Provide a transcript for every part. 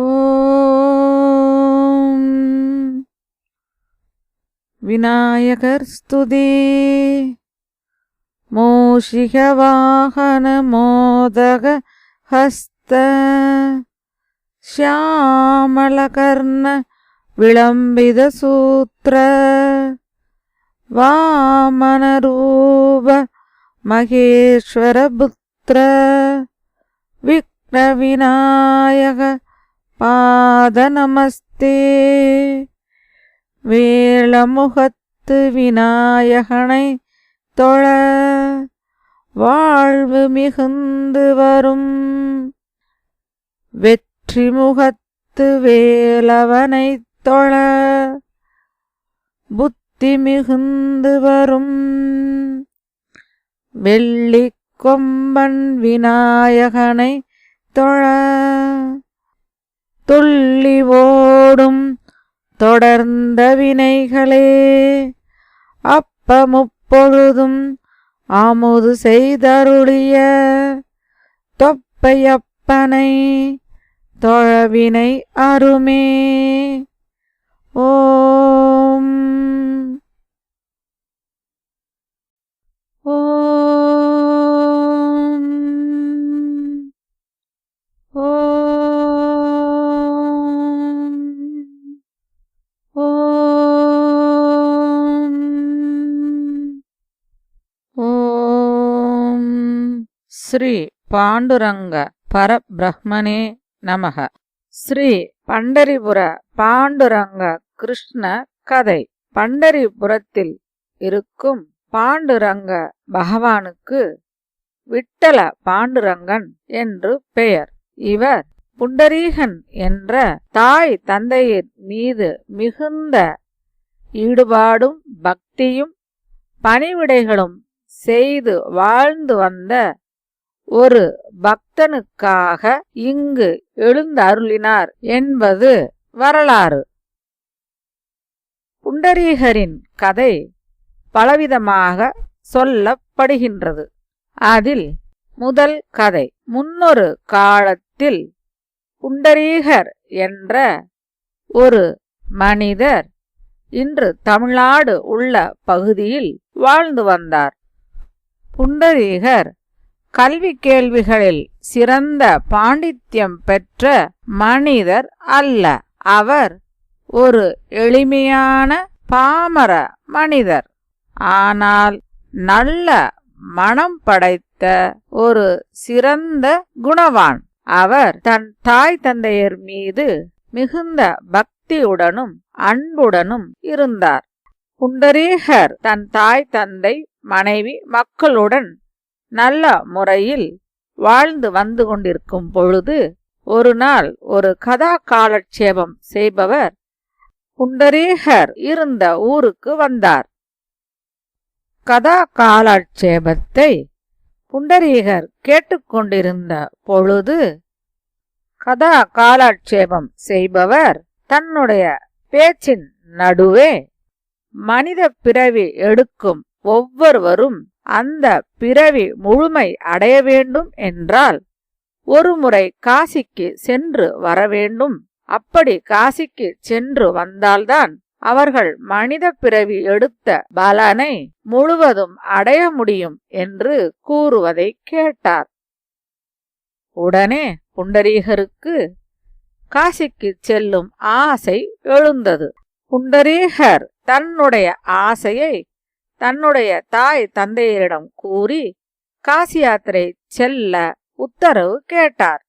ஓம் விநாயகர் ஸ்துதி. மூஷிக வாகன மோதக ஹஸ்த ஷ்யாமளகர்ண விளம்பித சூத்ர வாமன ரூப மகேஸ்வர புத்ர விக்ன விநாயக பாத நமஸ்தே. வேளமுகத்து விநாயகனை தொழ வாழ்வு மிகுந்து வரும். வெற்றி முகத்து வேலவனை தொழ புத்தி மிகுந்து வரும். வெள்ளி கொம்பன் விநாயகனை தொழ துள்ளி ஓடும் தொடர்ந்த வினைகளே அப்பமுப்பொழுதும் ஆமுது செய்தருளிய தொப்பையப்பனை தொழவினை அருமே. ஓம் ஓம் ஓம் ஓம் ஓம். ஸ்ரீ பாண்டுரங்க பரபிரஹ்மனே நமக. ஸ்ரீ பண்டரிபுர பாண்டுரங்க கிருஷ்ண கதை. பண்டரிபுரத்தில் இருக்கும் பாண்டுரங்க பகவானுக்கு விட்டல பாண்டுரங்கன் என்று பெயர். இவர் புண்டரீகன் என்ற தாய் தந்தையின் மீது மிகுந்த ஈடுபாடும் பக்தியும் பணிவிடைகளும் செய்து வாழ்ந்து வந்த ஒரு பக்தனுக்காக இங்கு எழுந்தருளினார் என்பது வரலாறு. புண்டரீகரின் கதை பலவிதமாக சொல்லப்படுகின்றது. அதில் முதல் கதை, முன்னொரு காலத்தில் புண்டரீகர் என்ற ஒரு மனிதர் இன்று தமிழ்நாடு உள்ள பகுதியில் வாழ்ந்து வந்தார். புண்டரீகர் கல்வி கேள்விகளில் சிறந்த பாண்டித்யம் பெற்ற மனிதர் அல்ல. அவர் ஒரு எளிமையான பாமர மனிதர். ஆனால் நல்ல மனம் படைத்த ஒரு சிறந்த குணவான். அவர் தன் தாய் தந்தையர் மீது மிகுந்த பக்தியுடனும் அன்புடனும் இருந்தார். புண்டரீகர் தன் தாய் தந்தை மனைவி மக்களுடன் நல்ல முறையில் வாழ்ந்து வந்து கொண்டிருக்கும் பொழுது ஒரு நாள் ஒரு கதா காலட்சேபம் செய்பவர் புண்டரீகர் இருந்த ஊருக்கு வந்தார். கதா காலட்சேபத்தை புண்டரீகர் கேட்டுக்கொண்டிருந்த பொழுது கதா காலட்சேபம் செய்பவர் தன்னுடைய பேச்சின் நடுவே மனித பிறவி எடுக்கும் ஒவ்வொருவரும் அந்த பிறவி முழுமை அடைய வேண்டும் என்றால் ஒரு முறை காசிக்கு சென்று வர வேண்டும். அப்படி காசிக்கு சென்று வந்தால்தான் அவர்கள் மனித பிறவி எடுத்த பலனை முழுவதும் அடைய முடியும் என்று கூறுவதை கேட்டார். உடனே புண்டரீகருக்கு காசிக்கு செல்லும் ஆசை எழுந்தது. புண்டரீகர் தன்னுடைய ஆசையை தன்னுடைய தாய் தந்தையரிடம் கூறி காசி யாத்திரை செல்ல உத்தரவு கேட்டார்.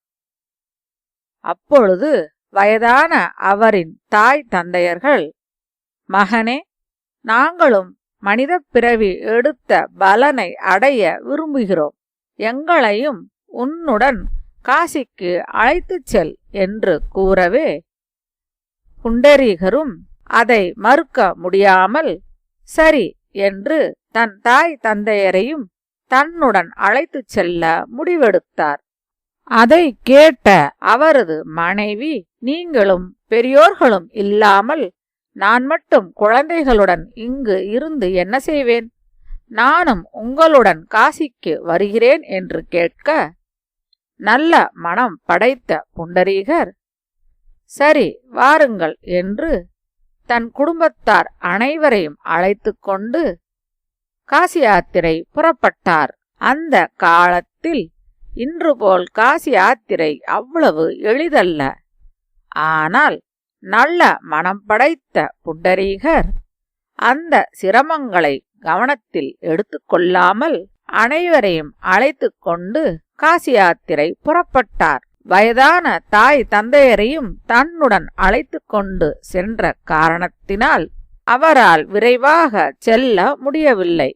அப்பொழுது வயதான அவரின் தாய் தந்தையர்கள், மகனே, நாங்களும் மனித பிறவி எடுத்த பலனை அடைய விரும்புகிறோம். எங்களையும் உன்னுடன் காசிக்கு அழைத்துச் செல் என்று கூறவே புண்டரீகரும் அதை மறுக்க முடியாமல் சரி என்று தன் தாய் தந்தையரையும் தன்னுடன் அழைத்துச் செல்ல முடிவெடுத்தார். அதை கேட்ட அவரது மனைவி, நீங்களும் பெரியோர்களும் இல்லாமல் நான் மட்டும் குழந்தைகளுடன் இங்கு இருந்து என்ன செய்வேன்? நானும் உங்களுடன் காசிக்கு வருகிறேன் என்று கேட்க, நல்ல மனம் படைத்த புண்டரீகர், சரி வாருங்கள் என்று தன் குடும்பத்தார் அனைவரையும் அழைத்து கொண்டு காசி யாத்திரை புறப்பட்டார். அந்த காலத்தில் இன்று போல் காசி யாத்திரை அவ்வளவு எளிதல்ல. ஆனால் நல்ல மனம் படைத்த புண்டரீகர் அந்த சிரமங்களை கவனத்தில் எடுத்துக்கொள்ளாமல் அனைவரையும் அழைத்து கொண்டு காசி யாத்திரை புறப்பட்டார். வயதான தாய் தந்தையரையும் தன்னுடன் அழைத்து கொண்டு சென்ற காரணத்தினால் அவரால் விரைவாக செல்ல முடியவில்லை.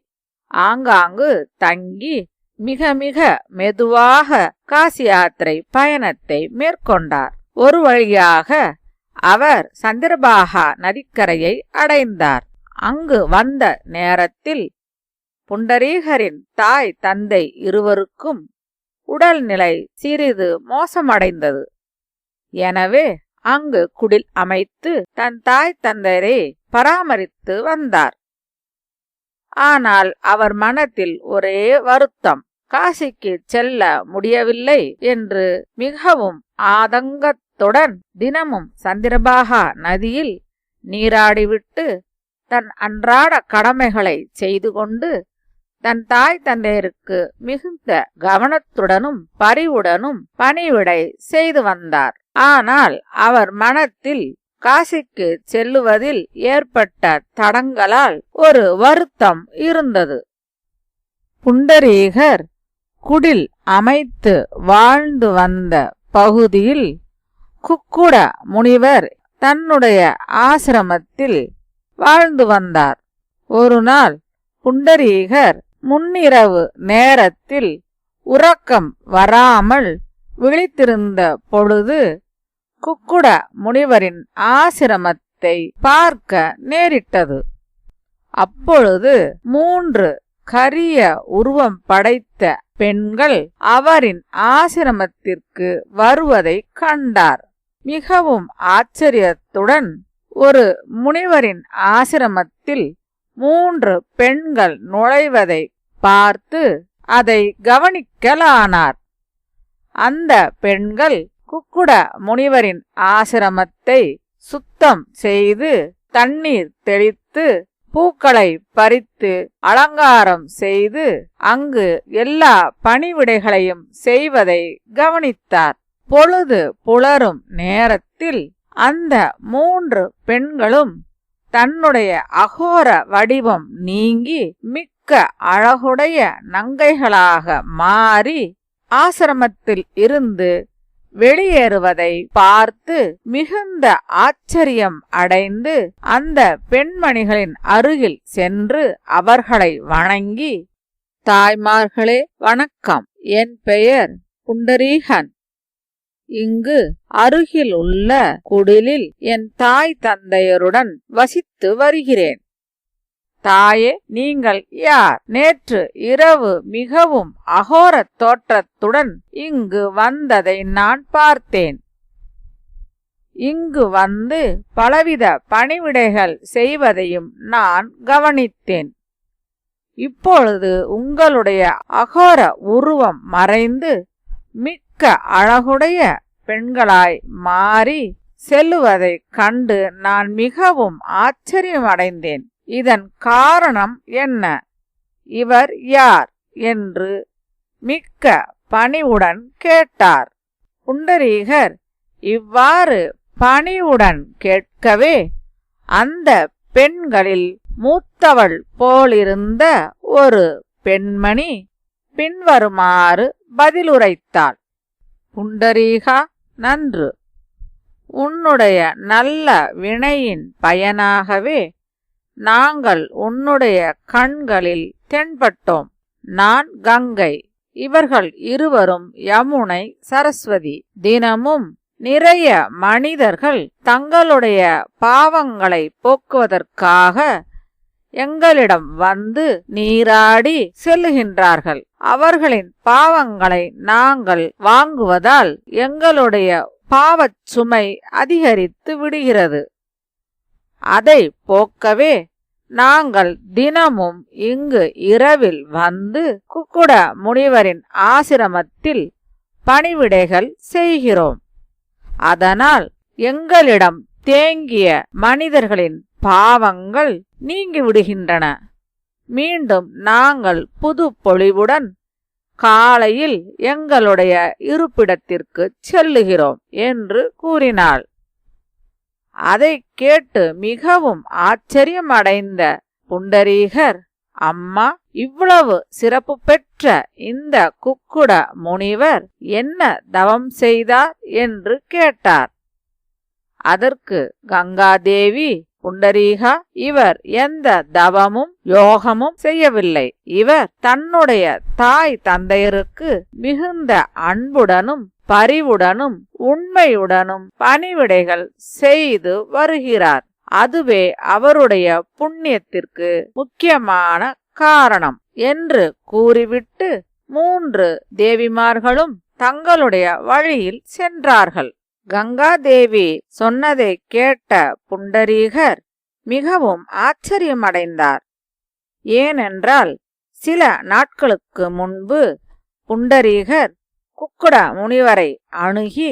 ஆங்காங்கு தங்கி மிக மிக மெதுவாக காசி யாத்திரை பயணத்தை மேற்கொண்டார். ஒரு வழியாக அவர் சந்திரபாகா நதிக்கரையை அடைந்தார். அங்கு வந்த நேரத்தில் புண்டரீகரின் தாய் தந்தை இருவருக்கும் உடல்நிலை சிறிது மோசமடைந்தது. எனவே அங்கு குடில் அமைத்து தன் தாய் தந்தையரை பராமரித்து வந்தார். ஆனால் அவர் மனத்தில் ஒரே வருத்தம். காசிக்கு செல்ல முடியவில்லை என்று மிகவும் ஆதங்கத்துடன் தினமும் சந்திரபாகா நதியில் நீராடிவிட்டு தன் அன்றாட கடமைகளை செய்து கொண்டு தன் தாய் தந்தையருக்கு மிகுந்த கவனத்துடனும் பரிவுடனும் பணிவிடை செய்து வந்தார். ஆனால் அவர் மனத்தில் காசிக்கு செல்லுவதில் ஏற்பட்ட தடங்களால் ஒரு வருத்தம் இருந்தது. புண்டரீகர் குடில் அமைத்து வாழ்ந்து வந்த பகுதியில் குக்குட முனிவர் தன்னுடைய ஆசிரமத்தில் வாழ்ந்து வந்தார். ஒரு நாள் புண்டரீகர் முன்னிரவு நேரத்தில் உறக்கம் வராமல் விழித்திருந்த பொழுது குக்குட முனிவரின் ஆசிரமத்தை பார்க்க நேரிட்டது. அப்பொழுது 3 கரிய உருவம் படைத்த பெண்கள் அவரின் ஆசிரமத்திற்கு வருவதை கண்டார். மிகவும் ஆச்சரியத்துடன் ஒரு முனிவரின் ஆசிரமத்தில் 3 பெண்கள் நுழைவதை பார்த்து அதை கவனிக்கலானார். அந்த பெண்கள் குக்குட முனிவரின் ஆசிரமத்தை சுத்தம் செய்து தண்ணீர் தெளித்து பூக்களை பறித்து அலங்காரம் செய்து அங்கு எல்லா பணிவிடைகளையும் செய்வதை கவனித்தார். பொழுது புலரும் நேரத்தில் அந்த 3 பெண்களும் தன்னுடைய அகோர வடிவம் நீங்கி மிக்க அழகுடைய நங்கைகளாக மாறி ஆசிரமத்தில் இருந்து வெளியேறுவதை பார்த்து மிகுந்த ஆச்சரியம் அடைந்து அந்த பெண்மணிகளின் அருகில் சென்று அவர்களை வணங்கி, தாய்மார்களே வணக்கம், என் பெயர் புண்டரீகன். இங்கு அருகில் உள்ள குடிலில் என் தாய் தந்தையருடன் வசித்து வருகிறேன். தாயே, நீங்கள் யார்? நேற்று இரவு மிகவும் அகோர தோற்றத்துடன் இங்கு வந்ததை நான் பார்த்தேன். இங்கு வந்து பலவித பணிவிடைகள் செய்வதையும் நான் கவனித்தேன். இப்பொழுது உங்களுடைய அகோர உருவம் மறைந்து மிக்க அழகுடைய பெண்களாய் மாறி செல்லுவதைக் கண்டு நான் மிகவும் ஆச்சரியமடைந்தேன். இதன் காரணம் என்ன? இவர் யார் என்று மிக்க பணிவுடன் கேட்டார். புண்டரீகர் இவ்வாறு பணிவுடன் கேட்கவே அந்த பெண்களில் மூத்தவள் போலிருந்த ஒரு பெண்மணி பின்வருமாறு பதிலுரைத்தாள். புண்டரீகா, நன்று. உன்னுடைய நல்ல வினையின் பயனாகவே நாங்கள் உன்னுடைய கண்களில் தென்பட்டோம். நான் கங்கை, இவர்கள் இருவரும் யமுனை, சரஸ்வதி. தினமும் நிறைய மனிதர்கள் தங்களுடைய பாவங்களை போக்குவதற்காக எங்களிடம் வந்து நீராடி செல்லுகின்றார்கள். அவர்களின் பாவங்களை நாங்கள் வாங்குவதால் எங்களுடைய பாவச் சுமை அதிகரித்து விடுகிறது. அதை போக்கவே நாங்கள் தினமும் இங்கு இரவில் வந்து குக்குட முனிவரின் ஆசிரமத்தில் பணிவிடைகள் செய்கிறோம். அதனால் எங்களிடம் தேங்கிய மனிதர்களின் பாவங்கள் நீங்கிவிடுகின்றன. மீண்டும் நாங்கள் புது பொலிவுடன் காலையில் எங்களுடைய இருப்பிடத்திற்கு செல்லுகிறோம் என்று கூறினாள். அதை கேட்டு மிகவும் ஆச்சரியமடைந்த புண்டரீகர், அம்மா, இவ்வளவு சிறப்பு பெற்ற இந்த குக்குட முனிவர் என்ன தவம் செய்தார் என்று கேட்டார். அதற்கு கங்காதேவி, புண்டரீகா, இவர் எந்த தவமும் யோகமும் செய்யவில்லை. இவர் தன்னுடைய தாய் தந்தையருக்கு மிகுந்த அன்புடனும் பரிவுடனும் உண்மையுடனும் பணிவிடைகள் செய்து வருகிறார். அதுவே அவருடைய புண்ணியத்திற்கு முக்கியமான காரணம் என்று கூறிவிட்டு 3 தேவிமார்களும் தங்களுடைய வழியில் சென்றார்கள். கங்காதேவி சொன்னதை கேட்ட புண்டரீகர் மிகவும் ஆச்சரியமடைந்தார். ஏனென்றால் சில நாட்களுக்கு முன்பு புண்டரீகர் குக்குட முனிவரை அணுகி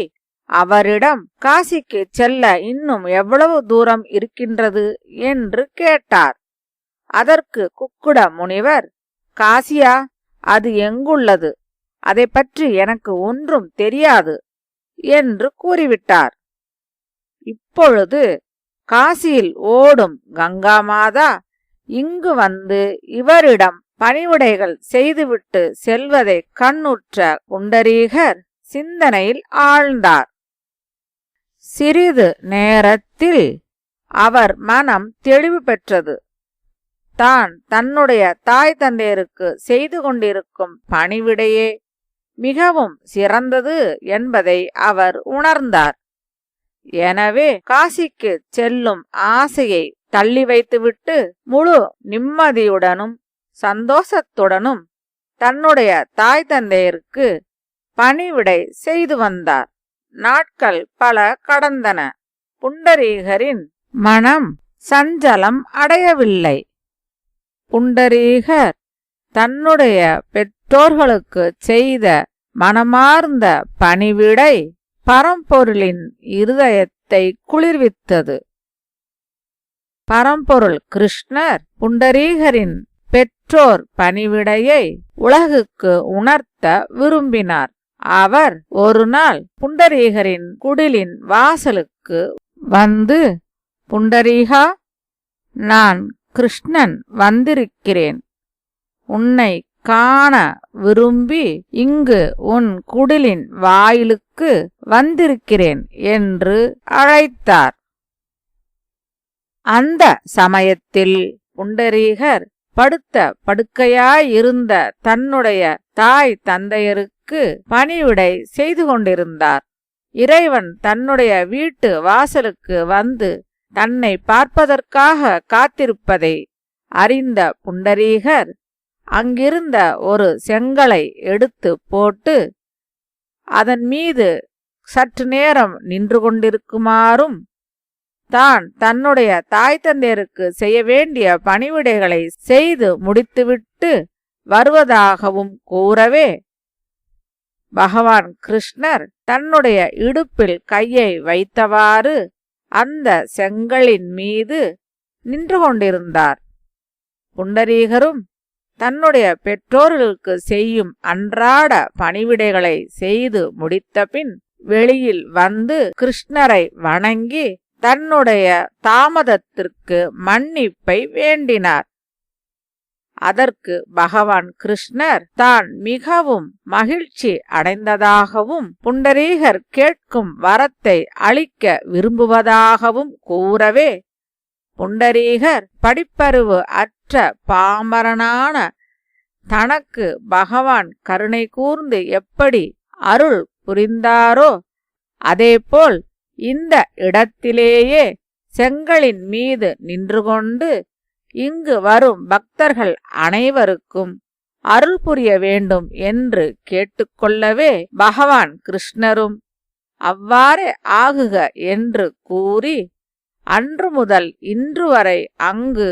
அவரிடம் காசிக்கு செல்ல இன்னும் எவ்வளவு தூரம் இருக்கின்றது என்று கேட்டார். அதற்கு குக்குட முனிவர், காசியா, அது எங்குள்ளது? அதை பற்றி எனக்கு ஒன்றும் தெரியாது என்று கூறிவிட்டார். இப்பொழுது காசியில் ஓடும் கங்கா மாதா இங்கு வந்து இவரிடம் பணிவிடைகள் செய்துவிட்டு செல்வதை கண்ணுற்ற புண்டரீகர் சிந்தனையில் ஆழ்ந்தார். சிறிது நேரத்தில் அவர் மனம் தெளிவு பெற்றது. தான் தன்னுடைய தாய் தந்தையருக்கு செய்து கொண்டிருக்கும் பணிவிடையே மிகவும் சிறந்தது என்பதை அவர் உணர்ந்தார். எனவே காசிக்கு செல்லும் ஆசையை தள்ளி வைத்துவிட்டு முழு நிம்மதியுடனும் சந்தோஷத்துடனும் தன்னுடைய தாய் தந்தையருக்கு பணிவிடை செய்து வந்தார். நாட்கள் பல கடந்தன. புண்டரீகரின் மனம் சஞ்சலம் அடையவில்லை. புண்டரீகர் தன்னுடைய பெற்றோர்களுக்கு செய்த மனமார்ந்த பணிவிடை பரம்பொருளின் இருதயத்தை குளிர்வித்தது. பரம்பொருள் கிருஷ்ணர் புண்டரீகரின் பெற்றோர் பணிவிடையை உலகுக்கு உணர்த்த விரும்பினார். அவர் ஒரு நாள் புண்டரீகரின் குடிலின் வாசலுக்கு வந்து, புண்டரீகா, நான் கிருஷ்ணன் வந்திருக்கிறேன். உன்னை காண விரும்பி இங்கு உன் குடிலின் வாயிலுக்கு வந்திருக்கிறேன் என்று அழைத்தார். அந்த சமயத்தில் புண்டரீகர் படுத்த படுக்கையாயிருந்த தன்னுடைய தாய் தந்தையருக்கு பணிவிடை செய்து கொண்டிருந்தார். இறைவன் தன்னுடைய வீட்டு வாசலுக்கு வந்து தன்னை பார்ப்பதற்காக காத்திருப்பதை அறிந்த புண்டரீகர் அங்கிருந்த ஒரு செங்கலை எடுத்து போட்டு அதன் மீது சற்று நேரம் நின்று கொண்டிருக்குமாறும் தான் தன்னுடைய தாய் தந்தையருக்கு செய்ய வேண்டிய பணிவிடைகளை செய்து முடித்துவிட்டு வருவதாகவும் கூறவே, பகவான் கிருஷ்ணர் தன்னுடைய இடுப்பில் கையை வைத்தவாறு அந்த செங்கலின் மீது நின்று கொண்டிருந்தார். புண்டரீகரும் தன்னுடைய பெற்றோர்களுக்கு செய்யும் அன்றாட பணிவிடைகளை செய்து முடித்தபின் வெளியில் வந்து கிருஷ்ணரை வணங்கி தன்னுடைய தாமதத்திற்கு மன்னிப்பை வேண்டினார். அதற்கு பகவான் கிருஷ்ணர் தான் மிகவும் மகிழ்ச்சி அடைந்ததாகவும் புண்டரீகர் கேட்கும் வரத்தை அளிக்க விரும்புவதாகவும் கூறவே, புண்டரீகர் படிப்பறிவு அற்ற பாமரனான தனக்கு பகவான் கருணை கூர்ந்து எப்படி அருள் புரிந்தாரோ அதேபோல் இந்த இடத்திலேயே செங்கலின் மீது நின்று கொண்டு இங்கு வரும் பக்தர்கள் அனைவருக்கும் அருள் புரிய வேண்டும் என்று கேட்டுக்கொள்ளவே, பகவான் கிருஷ்ணரும் அவ்வாறே ஆகுக என்று கூறி அன்று முதல் இன்று வரை அங்கு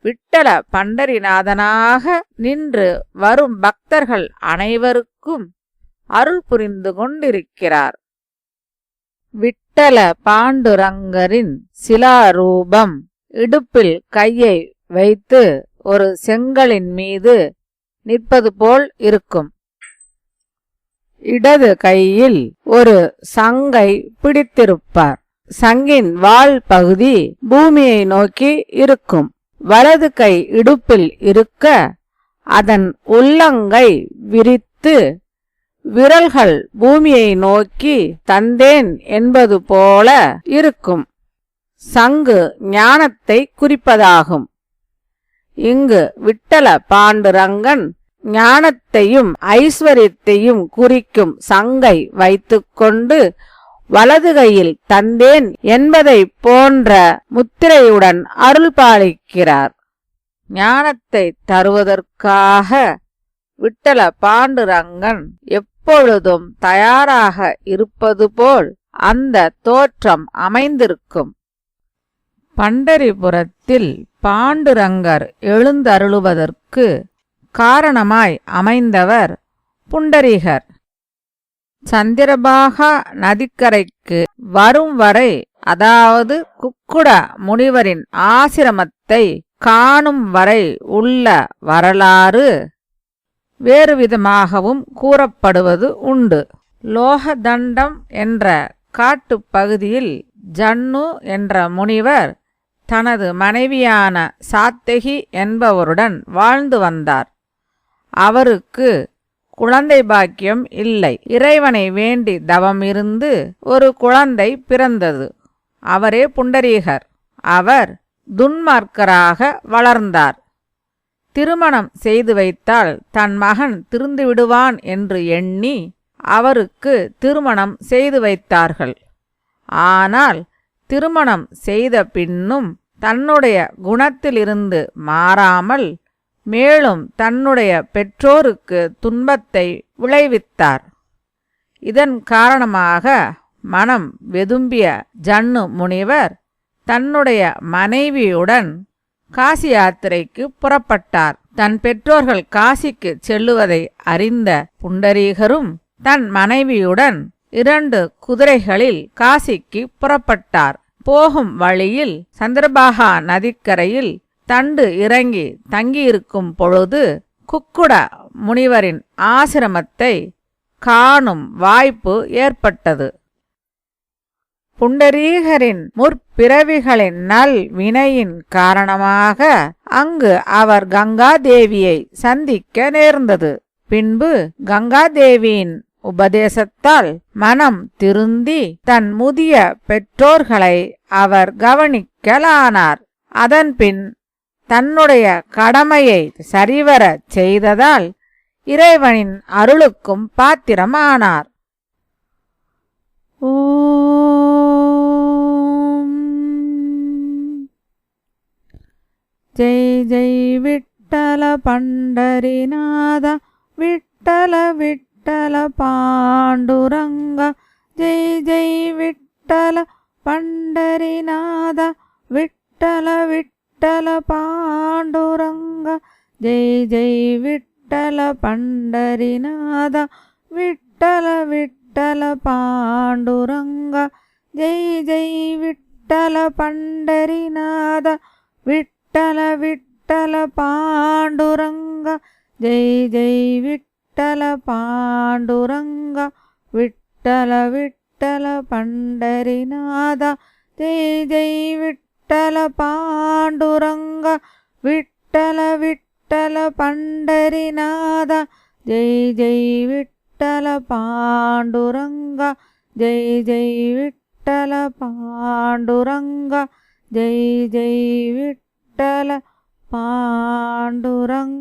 விட்டல பண்டரிநாதனாக நின்று வரும் பக்தர்கள் அனைவருக்கும் அருள் புரிந்து கொண்டிருக்கிறார். விட்டல பாண்டுரங்கரின் சிலாரூபம் இடுப்பில் கையை வைத்து ஒரு செங்கலின் மீது நிற்பது போல் இருக்கும். இடது கையில் ஒரு சங்கை பிடித்திருப்பார். சங்கின் வால் பகுதி பூமியை நோக்கி இருக்கும். வலது கை இடுப்பில் இருக்க அதன் உள்ளங்கை விரித்து விரல்கள் பூமியை நோக்கி தந்தேன் என்பது போல இருக்கும். சங்கு ஞானத்தை குறிப்பதாகும். இங்கு விட்டல பாண்டுரங்கன் ஞானத்தையும் ஐஸ்வர்யத்தையும் குறிக்கும் சங்கை வைத்துக்கொண்டு வலது கையில் தந்தேன் என்பதை போன்ற முத்திரையுடன் அருள் பாலிக்கிறார். ஞானத்தை தருவதற்காக விட்டல பாண்டுரங்கன் எப்பொழுதும் தயாராக இருப்பது போல் அந்த தோற்றம் அமைந்திருக்கும். பண்டரிபுரத்தில் பாண்டுரங்கர் எழுந்தருளுவதற்கு காரணமாய் அமைந்தவர் புண்டரீகர். சந்திரபாகா நதிக்கரைக்கு வரும் வரை, அதாவது குக்குட முனிவரின் ஆசிரமத்தை காணும் வரை உள்ள வரலாறு வேறு விதமாகவும் கூறப்படுவது உண்டு. லோகதண்டம் என்ற காட்டுப் பகுதியில் ஜன்னு என்ற முனிவர் தனது மனைவியான சாத்தகி என்பவருடன் வாழ்ந்து வந்தார். அவருக்கு குழந்தை பாக்கியம் இல்லை. இறைவனை வேண்டி தவம் இருந்து ஒரு குழந்தை பிறந்தது. அவரே புண்டரீகர். அவர் துன்மார்க்கராக வளர்ந்தார். திருமணம் செய்து வைத்தால் தன் மகன் திருந்து விடுவான் என்று எண்ணி அவருக்கு திருமணம் செய்து வைத்தார்கள். ஆனால் திருமணம் செய்த பின்னும் தன்னுடைய குணத்திலிருந்து மாறாமல் மேலும் தன்னுடைய பெற்றோருக்கு துன்பத்தை விளைவித்தார். இதன் காரணமாக மனம் வெதும்பிய ஜன்னு முனிவர் தன்னுடைய மனைவியுடன் காசி யாத்திரைக்கு புறப்பட்டார். தன் பெற்றோர்கள் காசிக்கு செல்லுவதை அறிந்த புண்டரீகரும் தன் மனைவியுடன் 2 குதிரைகளில் காசிக்கு புறப்பட்டார். போகும் வழியில் சந்திரபாகா நதிக்கரையில் தண்டு இறங்கி தங்கியிருக்கும் பொழுது குக்குட முனிவரின் ஆசிரமத்தை காணும் வாய்ப்பு ஏற்பட்டது. புண்டரீகரின் முற்பிறவிகளின் நல் வினையின் காரணமாக அங்கு அவர் கங்காதேவியை சந்திக்க நேர்ந்தது. பின்பு கங்காதேவியின் உபதேசத்தால் மனம் திருந்தி தன் முதிய பெற்றோர்களை அவர் கவனிக்கலானார். அதன்பின் தன்னுடைய கடமையை சரிவரச் செய்ததால் இறைவனின் அருளுக்கும் பாத்திரமானார். ஜெய் ஜெய் விட்டல பண்டரிநாத விட்டல விட்டல பாண்டுரங்க ஜெய் ஜெய் விட்டல பண்டரிநாத விட்டல விட்டல பாண்டுரங்க ஜெய் ஜெய் விட்டல பண்டரிநாத விட்டல விட்டல பாண்டுரங்க ஜெய் ஜெய் விட்டல பண்டரிநாத விட்டல விட்டல பாண்டுரங்க ஜெய் ஜெய் விட்டல பாண்டுரங்க விட்டல விட்டல பண்டரிநாத ஜெய் ஜெய் விட்டல பாண்டுரங்க விட்டல விட்டல பண்டரிநாத ஜெய் ஜெய் விட்டல பாண்டுரங்க ஜெய் ஜெய் விட்டல பாண்டுரங்க ஜெய் ஜெய் விட்டல பாண்டுரங்க.